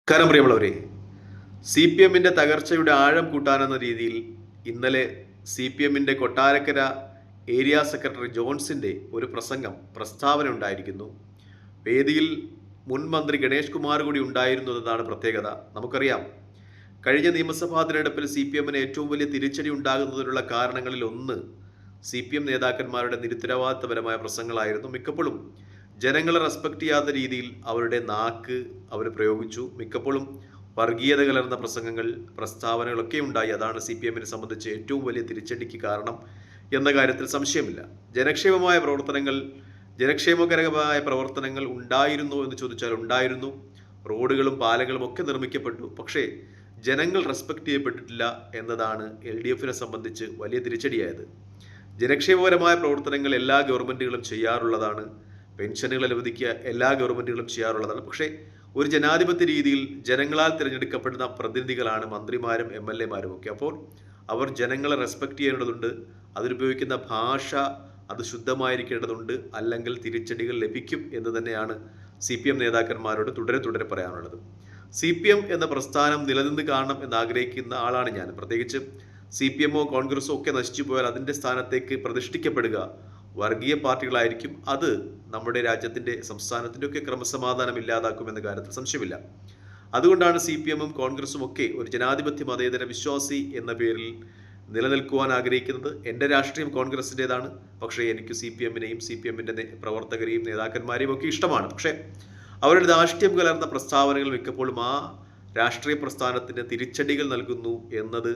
നമസ്കാരം പ്രിയമുള്ളവരെ, C P എമ്മിൻ്റെ തകർച്ചയുടെ ആഴം കൂട്ടാനെന്ന രീതിയിൽ ഇന്നലെ സി പി എമ്മിൻ്റെ കൊട്ടാരക്കര ഏരിയ സെക്രട്ടറി ജോൺസിൻ്റെ ഒരു പ്രസ്താവന ഉണ്ടായിരിക്കുന്നു. വേദിയിൽ മുൻ മന്ത്രി ഗണേഷ് കുമാർ കൂടി ഉണ്ടായിരുന്നു എന്നതാണ് പ്രത്യേകത. നമുക്കറിയാം, കഴിഞ്ഞ നിയമസഭാ തിരഞ്ഞെടുപ്പിൽ സി പി എമ്മിന് ഏറ്റവും വലിയ തിരിച്ചടി ഉണ്ടാകുന്നതിനുള്ള കാരണങ്ങളിൽ ഒന്ന് സി പി എം നേതാക്കന്മാരുടെ നിരുത്തരവാദിത്തപരമായ പ്രസംഗങ്ങളായിരുന്നു. മിക്കപ്പോഴും ജനങ്ങളെ റെസ്പെക്ട് ചെയ്യാത്ത രീതിയിൽ അവരുടെ നാക്ക് അവർ പ്രയോഗിച്ചു. മിക്കപ്പോഴും വർഗീയത കലർന്ന പ്രസംഗങ്ങൾ, പ്രസ്താവനകളൊക്കെ ഉണ്ടായി. അതാണ് സി പി എമ്മിനെ സംബന്ധിച്ച് ഏറ്റവും വലിയ തിരിച്ചടിക്ക് കാരണം എന്ന കാര്യത്തിൽ സംശയമില്ല. ജനക്ഷേമകരമായ പ്രവർത്തനങ്ങൾ ഉണ്ടായിരുന്നു എന്ന് ചോദിച്ചാൽ ഉണ്ടായിരുന്നു. റോഡുകളും പാലങ്ങളും ഒക്കെ നിർമ്മിക്കപ്പെട്ടു. പക്ഷേ ജനങ്ങൾ റെസ്പെക്ട് ചെയ്യപ്പെട്ടിട്ടില്ല എന്നതാണ് എൽ ഡി എഫിനെ സംബന്ധിച്ച് വലിയ തിരിച്ചടിയായത്. ജനക്ഷേമപരമായ പ്രവർത്തനങ്ങൾ എല്ലാ ഗവൺമെൻറ്റുകളും ചെയ്യാറുള്ളതാണ്. പെൻഷനുകൾ അനുവദിക്കുക എല്ലാ ഗവൺമെൻറ്റുകളും ചെയ്യാറുള്ളതാണ്. പക്ഷേ ഒരു ജനാധിപത്യ രീതിയിൽ ജനങ്ങളാൽ തിരഞ്ഞെടുക്കപ്പെടുന്ന പ്രതിനിധികളാണ് മന്ത്രിമാരും എം എൽ എമാരും ഒക്കെ. അപ്പോൾ അവർ ജനങ്ങളെ റെസ്പെക്ട് ചെയ്യേണ്ടതുണ്ട്. അതിനുപയോഗിക്കുന്ന ഭാഷ അത് ശുദ്ധമായിരിക്കേണ്ടതുണ്ട്. അല്ലെങ്കിൽ തിരിച്ചടികൾ ലഭിക്കും എന്ന് തന്നെയാണ് സി പി എം നേതാക്കന്മാരോട് തുടരെ പറയാനുള്ളത്. സി പി എം എന്ന പ്രസ്ഥാനം നിലനിന്ന് കാണണം എന്നാഗ്രഹിക്കുന്ന ആളാണ് ഞാൻ. പ്രത്യേകിച്ച് സി പി എമ്മോ കോൺഗ്രസോ ഒക്കെ നശിച്ചു പോയാൽ അതിൻ്റെ സ്ഥാനത്തേക്ക് പ്രതിഷ്ഠിക്കപ്പെടുക വർഗീയ പാർട്ടികളായിരിക്കും. അത് നമ്മുടെ രാജ്യത്തിൻ്റെ സംസ്ഥാനത്തിൻ്റെ ഒക്കെ ക്രമസമാധാനം ഇല്ലാതാക്കുമെന്ന കാര്യത്തിൽ സംശയമില്ല. അതുകൊണ്ടാണ് സി പി എമ്മും കോൺഗ്രസും ഒക്കെ ഒരു ജനാധിപത്യ മതേതര വിശ്വാസി എന്ന പേരിൽ നിലനിൽക്കുവാൻ ആഗ്രഹിക്കുന്നത്. എൻ്റെ രാഷ്ട്രീയം കോൺഗ്രസിൻ്റെതാണ്. പക്ഷേ എനിക്ക് സി പി എമ്മിനെയും സി പി എമ്മിൻ്റെ പ്രവർത്തകരെയും നേതാക്കന്മാരെയും ഒക്കെ ഇഷ്ടമാണ്. പക്ഷേ അവരുടെ ധാർഷ്ട്യം കലർന്ന പ്രസ്താവനകൾ മിക്കപ്പോഴും ആ രാഷ്ട്രീയ പ്രസ്ഥാനത്തിന് തിരിച്ചടികൾ നൽകുന്നു എന്നത്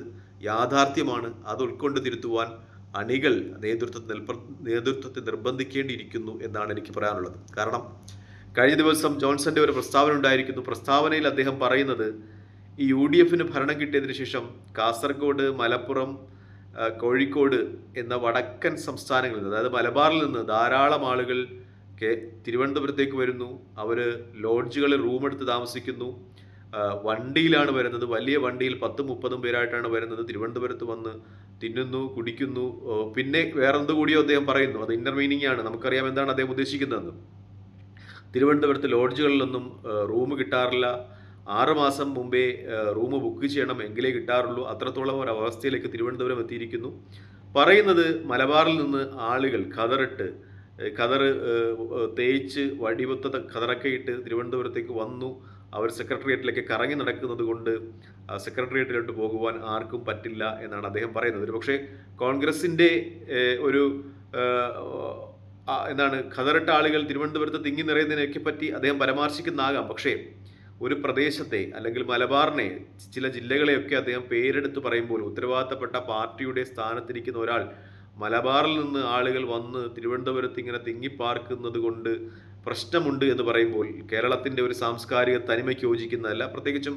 യാഥാർത്ഥ്യമാണ്. അത് ഉൾക്കൊണ്ട് തിരുത്തുവാൻ അണികൾ നേതൃത്വത്തെ നിർബന്ധിക്കേണ്ടിയിരിക്കുന്നു എന്നാണ് എനിക്ക് പറയാനുള്ളത്. കാരണം കഴിഞ്ഞ ദിവസം ജോൺസന്റെ ഒരു പ്രസ്താവന ഉണ്ടായിരിക്കുന്നു. പ്രസ്താവനയിൽ അദ്ദേഹം പറയുന്നത്, ഈ യു ഡി എഫിന് ഭരണം കിട്ടിയതിനു ശേഷം കാസർഗോഡ്, മലപ്പുറം, കോഴിക്കോട് എന്ന വടക്കൻ സംസ്ഥാനങ്ങളിൽ നിന്ന്, അതായത് മലബാറിൽ നിന്ന് ധാരാളം ആളുകൾ തിരുവനന്തപുരത്തേക്ക് വരുന്നു. അവർ ലോഡ്ജുകളിൽ റൂമെടുത്ത് താമസിക്കുന്നു. വണ്ടിയിലാണ് വരുന്നത്. വലിയ വണ്ടിയിൽ 10-30 പേരായിട്ടാണ് വരുന്നത്. തിരുവനന്തപുരത്ത് വന്ന് തിന്നുന്നു, കുടിക്കുന്നു. പിന്നെ വേറെന്ത് കൂടിയോ അദ്ദേഹം പറയുന്നു. അത് ഇന്നർ മീനിങ് ആണ്. നമുക്കറിയാം എന്താണ് അദ്ദേഹം ഉദ്ദേശിക്കുന്നതെന്ന്. തിരുവനന്തപുരത്ത് ലോഡ്ജുകളിലൊന്നും റൂം കിട്ടാറില്ല. 6 മാസം മുമ്പേ റൂം ബുക്ക് ചെയ്യണം, എങ്കിലേ കിട്ടാറുള്ളൂ. അത്രത്തോളം ഒരു അവസ്ഥയിലേക്ക് തിരുവനന്തപുരം എത്തിയിരിക്കുന്നു. പറയുന്നത്, മലബാറിൽ നിന്ന് ആളുകൾ ഖദർ തേച്ച് വടിവത്ത ഖദറൊക്കെ ഇട്ട് തിരുവനന്തപുരത്തേക്ക് വന്നു. അവർ സെക്രട്ടേറിയറ്റിലേക്ക് കറങ്ങി നടക്കുന്നത് കൊണ്ട് സെക്രട്ടേറിയറ്റിലോട്ട് പോകുവാൻ ആർക്കും പറ്റില്ല എന്നാണ് അദ്ദേഹം പറയുന്നത്. ഒരു പക്ഷേ കോൺഗ്രസിൻ്റെ ഒരു ഖദറിട്ട ആളുകൾ തിരുവനന്തപുരത്ത് തിങ്ങി നിറയുന്നതിനെയൊക്കെ പറ്റി അദ്ദേഹം പരാമർശിക്കുന്നതാകാം. പക്ഷേ ഒരു പ്രദേശത്തെ അല്ലെങ്കിൽ മലബാറിനെ, ചില ജില്ലകളെയൊക്കെ അദ്ദേഹം പേരെടുത്ത് പറയുമ്പോൾ ഉത്തരവാദിത്തപ്പെട്ട പാർട്ടിയുടെ സ്ഥാനത്തിരിക്കുന്ന ഒരാൾ മലബാറിൽ നിന്ന് ആളുകൾ വന്ന് തിരുവനന്തപുരത്ത് ഇങ്ങനെ തിങ്ങിപ്പാർക്കുന്നത് കൊണ്ട് പ്രശ്നമുണ്ട് എന്ന് പറയുമ്പോൾ കേരളത്തിൻ്റെ ഒരു സാംസ്കാരിക തനിമയ്ക്ക് യോജിക്കുന്നതല്ല. പ്രത്യേകിച്ചും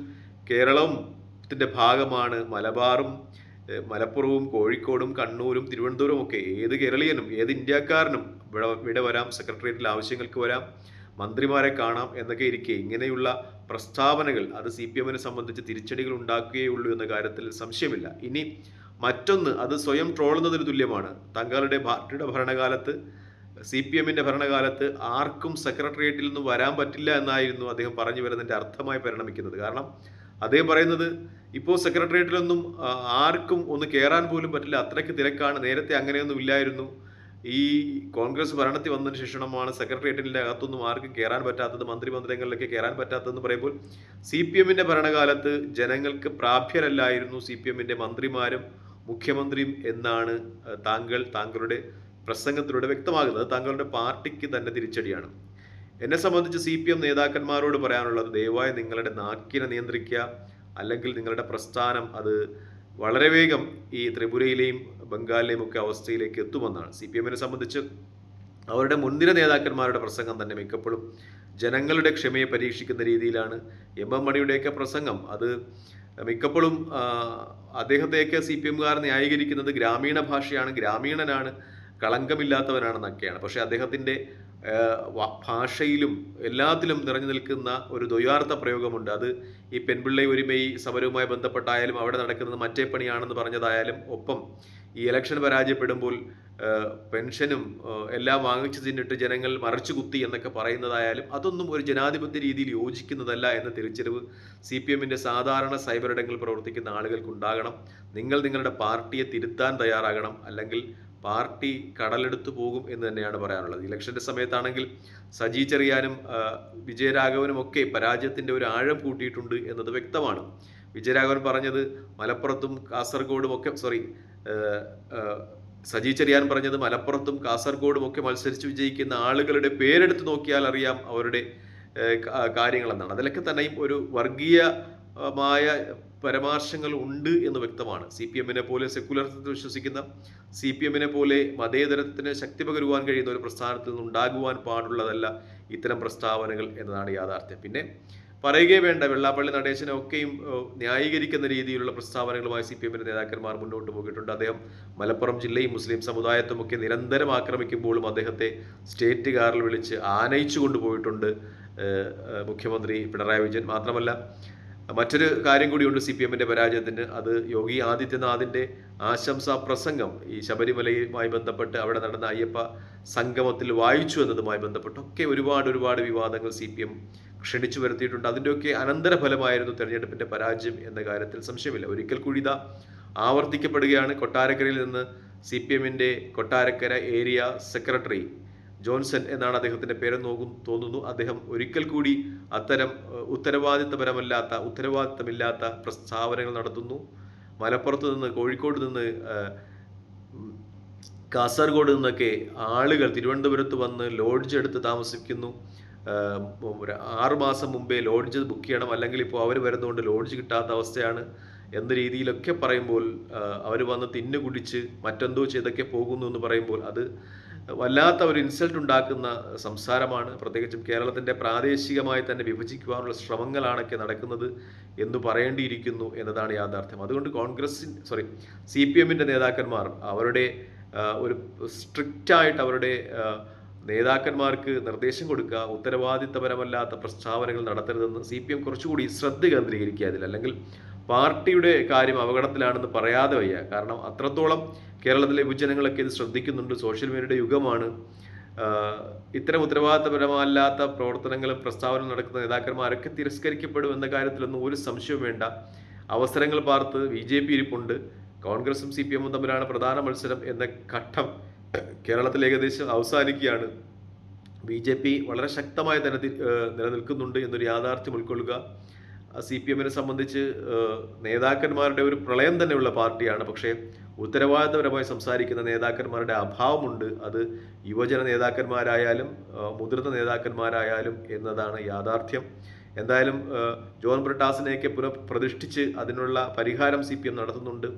കേരളത്തിൻ്റെ ഭാഗമാണ് മലബാറും മലപ്പുറവും കോഴിക്കോടും കണ്ണൂരും തിരുവനന്തപുരവും ഒക്കെ. ഏത് കേരളീയനും ഏത് ഇന്ത്യക്കാരനും ഇവിടെ വരാം, സെക്രട്ടേറിയറ്റിൽ ആവശ്യങ്ങൾക്ക് വരാം, മന്ത്രിമാരെ കാണാം എന്നൊക്കെ ഇരിക്കെ ഇങ്ങനെയുള്ള പ്രസ്താവനകൾ അത് സി പി എമ്മിനെ സംബന്ധിച്ച് തിരിച്ചടികൾ ഉണ്ടാക്കുകയുള്ളൂ എന്ന കാര്യത്തിൽ സംശയമില്ല. ഇനി മറ്റൊന്ന്, അത് സ്വയം ട്രോളുന്നതിന് തുല്യമാണ്. തങ്ങളുടെ പാർട്ടിയുടെ ഭരണകാലത്ത്, സി പി എമ്മിൻ്റെ ഭരണകാലത്ത് ആർക്കും സെക്രട്ടേറിയറ്റിൽ നിന്നും വരാൻ പറ്റില്ല എന്നായിരുന്നു അദ്ദേഹം പറഞ്ഞു വരുന്നതിൻ്റെ അർത്ഥമായി പരിണമിക്കുന്നത്. കാരണം അദ്ദേഹം പറയുന്നത്, ഇപ്പോൾ സെക്രട്ടേറിയറ്റിലൊന്നും ആർക്കും ഒന്ന് കയറാൻ പോലും പറ്റില്ല, അത്രയ്ക്ക് തിരക്കാണ്. നേരത്തെ അങ്ങനെയൊന്നും ഇല്ലായിരുന്നു. ഈ കോൺഗ്രസ് ഭരണത്തിൽ വന്നതിന് ശേഷമാണ് സെക്രട്ടേറിയറ്റിൻ്റെ അകത്തൊന്നും ആർക്കും കയറാൻ പറ്റാത്തത്, മന്ത്രിമന്ദിരങ്ങളിലൊക്കെ കയറാൻ പറ്റാത്തതെന്ന് പറയുമ്പോൾ സി പി എമ്മിൻ്റെ ഭരണകാലത്ത് ജനങ്ങൾക്ക് പ്രാപ്യരല്ലായിരുന്നു സി പി എമ്മിൻ്റെ മന്ത്രിമാരും മുഖ്യമന്ത്രിയും എന്നാണ് താങ്കളുടെ പ്രസംഗത്തിലൂടെ വ്യക്തമാകുന്നത്. താങ്കളുടെ പാർട്ടിക്ക് തന്നെ തിരിച്ചടിയാണ്. എന്നെ സംബന്ധിച്ച് സി പി എം നേതാക്കന്മാരോട് പറയാനുള്ളത്, ദയവായി നിങ്ങളുടെ നാക്കിനെ നിയന്ത്രിക്കുക. അല്ലെങ്കിൽ നിങ്ങളുടെ പ്രസ്ഥാനം അത് വളരെ വേഗം ഈ ത്രിപുരയിലെയും ബംഗാളിലെയും ഒക്കെ അവസ്ഥയിലേക്ക് എത്തുമെന്നാണ്. സി പി എമ്മിനെ സംബന്ധിച്ച് അവരുടെ മുൻനിര നേതാക്കന്മാരുടെ പ്രസംഗം തന്നെ മിക്കപ്പോഴും ജനങ്ങളുടെ ക്ഷമയെ പരീക്ഷിക്കുന്ന രീതിയിലാണ്. എം എം മണിയുടെയൊക്കെ പ്രസംഗം അത് മിക്കപ്പോഴും അദ്ദേഹത്തെയൊക്കെ സി പി എമ്മുകാർ ന്യായീകരിക്കുന്നത് ഗ്രാമീണ ഭാഷയാണ്, ഗ്രാമീണനാണ്, കളങ്കമില്ലാത്തവനാണെന്നൊക്കെയാണ്. പക്ഷേ അദ്ദേഹത്തിൻ്റെ ഭാഷയിലും എല്ലാത്തിലും നിറഞ്ഞു നിൽക്കുന്ന ഒരു ദ്വയാർത്ഥ പ്രയോഗമുണ്ട്. അത് ഈ പെൺപിള്ളை ഒരുമൈ സമരവുമായി ബന്ധപ്പെട്ടായാലും അവിടെ നടക്കുന്നത് മറ്റേ പണിയാണെന്ന് പറഞ്ഞതായാലും, ഒപ്പം ഈ ഇലക്ഷൻ പരാജയപ്പെടുമ്പോൾ പെൻഷനും എല്ലാം വാങ്ങിച്ചു തിന്നിട്ട് ജനങ്ങൾ മറച്ചു കുത്തി എന്നൊക്കെ പറയുന്നതായാലും അതൊന്നും ഒരു ജനാധിപത്യ രീതിയിൽ യോജിക്കുന്നതല്ല എന്ന തിരിച്ചറിവ് CPMന്റെ സാധാരണ സൈബർ ഇടങ്ങളിൽ പ്രവർത്തിക്കുന്ന ആളുകൾക്ക് ഉണ്ടാകണം. നിങ്ങൾ നിങ്ങളുടെ പാർട്ടിയെ തിരുത്താൻ തയ്യാറാകണം, അല്ലെങ്കിൽ പാർട്ടി കടലെടുത്തു പോകും എന്ന് തന്നെയാണ് പറയാനുള്ളത്. ഇലക്ഷന്റെ സമയത്താണെങ്കിൽ സജി ചെറിയാനും വിജയരാഘവനും ഒക്കെ പരാജയത്തിന്റെ ഒരു ആഴം കൂട്ടിയിട്ടുണ്ട് എന്നത് വ്യക്തമാണ്. വിജയരാഘവൻ പറഞ്ഞത് മലപ്പുറത്തും കാസർഗോഡും ഒക്കെ സജി ചെറിയാൻ പറഞ്ഞത് മലപ്പുറത്തും കാസർഗോഡും ഒക്കെ മത്സരിച്ച് വിജയിക്കുന്ന ആളുകളുടെ പേരെടുത്ത് നോക്കിയാൽ അറിയാം അവരുടെ കാര്യങ്ങൾ എന്നാണ്. അതിലൊക്കെ തന്നെയും ഒരു വർഗീയമായ പരാമർശങ്ങൾ ഉണ്ട് എന്ന് വ്യക്തമാണ്. CPMനെ പോലെ സെക്കുലറിസത്തിൽ വിശ്വസിക്കുന്ന, CPMനെ പോലെ മതേതരത്തിന് ശക്തി പകരുവാൻ കഴിയുന്ന ഒരു പ്രസ്ഥാനത്തിൽ നിന്ന് ഉണ്ടാകുവാൻ പാടുള്ളതല്ല ഇത്തരം പ്രസ്താവനകൾ എന്നതാണ് യാഥാർത്ഥ്യം. പിന്നെ പറയുകയേ വേണ്ട, വെള്ളാപ്പള്ളി നടേശനെ ഒക്കെയും ന്യായീകരിക്കുന്ന രീതിയിലുള്ള പ്രസ്താവനകളുമായി CPMന്റെ നേതാക്കന്മാർ മുന്നോട്ട് പോയിട്ടുണ്ട്. അദ്ദേഹം മലപ്പുറം ജില്ലയും മുസ്ലിം സമുദായത്തുമൊക്കെ നിരന്തരം ആക്രമിക്കുമ്പോഴും അദ്ദേഹത്തെ സ്റ്റേറ്റ് കാറിൽ വിളിച്ച് ആനയിച്ചു കൊണ്ടുപോയിട്ടുണ്ട് മുഖ്യമന്ത്രി പിണറായി വിജയൻ. മാത്രമല്ല മറ്റൊരു കാര്യം കൂടിയുണ്ട് CPMന്റെ പരാജയത്തിന്. അത് യോഗി ആദിത്യനാഥിന്റെ ആശംസാ പ്രസംഗം ഈ ശബരിമലയുമായി ബന്ധപ്പെട്ട് അവിടെ നടന്ന അയ്യപ്പ സംഗമത്തിൽ വായിച്ചു എന്നതുമായി ബന്ധപ്പെട്ടൊക്കെ ഒരുപാട് വിവാദങ്ങൾ CPM ക്ഷണിച്ചു വരുത്തിയിട്ടുണ്ട്. അതിൻ്റെയൊക്കെ അനന്തരഫലമായിരുന്നു തെരഞ്ഞെടുപ്പിന്റെ പരാജയം എന്ന കാര്യത്തിൽ സംശയമില്ല. ഒരിക്കൽ കൂടി ഇതാ ആവർത്തിക്കപ്പെടുകയാണ്. കൊട്ടാരക്കരയിൽ നിന്ന് CPMന്റെ കൊട്ടാരക്കര ഏരിയ സെക്രട്ടറി ജോൺസൺ എന്നാണ് അദ്ദേഹത്തിന്റെ പേരെന്ന് തോന്നുന്നു. അദ്ദേഹം ഒരിക്കൽ കൂടി അത്തരം ഉത്തരവാദിത്തമില്ലാത്ത പ്രസ്താവനകൾ നടത്തുന്നു. മലപ്പുറത്ത് നിന്ന്, കോഴിക്കോട് നിന്ന്, കാസർഗോഡ് നിന്നൊക്കെ ആളുകൾ തിരുവനന്തപുരത്ത് വന്ന് ലോഡ്ജ് എടുത്ത് താമസിക്കുന്നു. 6 മാസം മുമ്പേ ലോഡ്ജ് ബുക്ക് ചെയ്യണം, അല്ലെങ്കിൽ ഇപ്പോൾ അവർ വരുന്നതുകൊണ്ട് ലോഡ്ജ് കിട്ടാത്ത അവസ്ഥയാണ് എന്ന രീതിയിലൊക്കെ പറയുമ്പോൾ, അവർ വന്ന് തിന്നുകുടിച്ച് മറ്റെന്തോ ചെയ്തൊക്കെ പോകുന്നു എന്ന് പറയുമ്പോൾ അത് വല്ലാത്ത ഒരു ഇൻസൾട്ട് ഉണ്ടാക്കുന്ന സംസാരമാണ്. പ്രത്യേകിച്ചും കേരളത്തിന്റെ പ്രാദേശികമായി തന്നെ വിഭജിക്കുവാനുള്ള ശ്രമങ്ങളാണൊക്കെ നടക്കുന്നത് എന്ന് പറയേണ്ടിയിരിക്കുന്നു എന്നതാണ് യാഥാർത്ഥ്യം. അതുകൊണ്ട് CPMന്റെ നേതാക്കന്മാർ അവരുടെ ഒരു സ്ട്രിക്റ്റ് ആയിട്ട് അവരുടെ നേതാക്കന്മാർക്ക് നിർദ്ദേശം കൊടുക്കുക, ഉത്തരവാദിത്തപരമല്ലാത്ത പ്രസ്താവനകൾ നടത്തരുതെന്ന് CPM കുറച്ചുകൂടി ശ്രദ്ധ കേന്ദ്രീകരിക്കുക അതിൽ. അല്ലെങ്കിൽ പാർട്ടിയുടെ കാര്യം അപകടത്തിലാണെന്ന് പറയാതെ വയ്യ. കാരണം അത്രത്തോളം കേരളത്തിലെ യുവജനങ്ങളൊക്കെ ഇത് ശ്രദ്ധിക്കുന്നുണ്ട്. സോഷ്യൽ മീഡിയയുടെ യുഗമാണ്. ഇത്തരം ഉത്തരവാദിത്തപരമല്ലാത്ത പ്രവർത്തനങ്ങളും പ്രസ്താവനകളും നടക്കുന്ന നേതാക്കന്മാരൊക്കെ തിരസ്കരിക്കപ്പെടും എന്ന കാര്യത്തിലൊന്നും ഒരു സംശയവും വേണ്ട. അവസരങ്ങൾ പാർത്ത് BJP ഇരിപ്പുണ്ട്. കോൺഗ്രസും CPMും തമ്മിലാണ് പ്രധാന മത്സരം എന്ന ഘട്ടം കേരളത്തിൽ ഏകദേശം അവസാനിക്കുകയാണ്. BJP വളരെ ശക്തമായി തന്നെ നിലനിൽക്കുന്നുണ്ട് എന്നൊരു യാഥാർത്ഥ്യം ഉൾക്കൊള്ളുക. CPMനെ സംബന്ധിച്ച് നേതാക്കന്മാരുടെ ഒരു പ്രളയം തന്നെയുള്ള പാർട്ടിയാണ്. പക്ഷേ ഉത്തരവാദിത്തപരമായി സംസാരിക്കുന്ന നേതാക്കന്മാരുടെ അഭാവമുണ്ട്. അത് യുവജന നേതാക്കന്മാരായാലും മുതിർന്ന നേതാക്കന്മാരായാലും എന്നതാണ് യാഥാർത്ഥ്യം. എന്തായാലും ജോൺ ബ്രിട്ടാസിനെയൊക്കെ പുനഃപ്രതിഷ്ഠിച്ച് അതിനുള്ള പരിഹാരം CPM നടത്തുന്നുണ്ട്.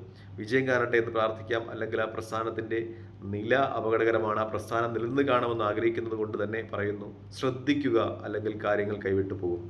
വിജയം കാണട്ടെ എന്ന് പ്രാർത്ഥിക്കാം. അല്ലെങ്കിൽ ആ പ്രസ്ഥാനത്തിന്റെ നില അപകടകരമാണ്. ആ പ്രസ്ഥാനം നിലനിന്ന് കാണുമെന്ന് ആഗ്രഹിക്കുന്നത് കൊണ്ട് തന്നെ പറയുന്നു, ശ്രദ്ധിക്കുക, അല്ലെങ്കിൽ കാര്യങ്ങൾ കൈവിട്ടു പോകും.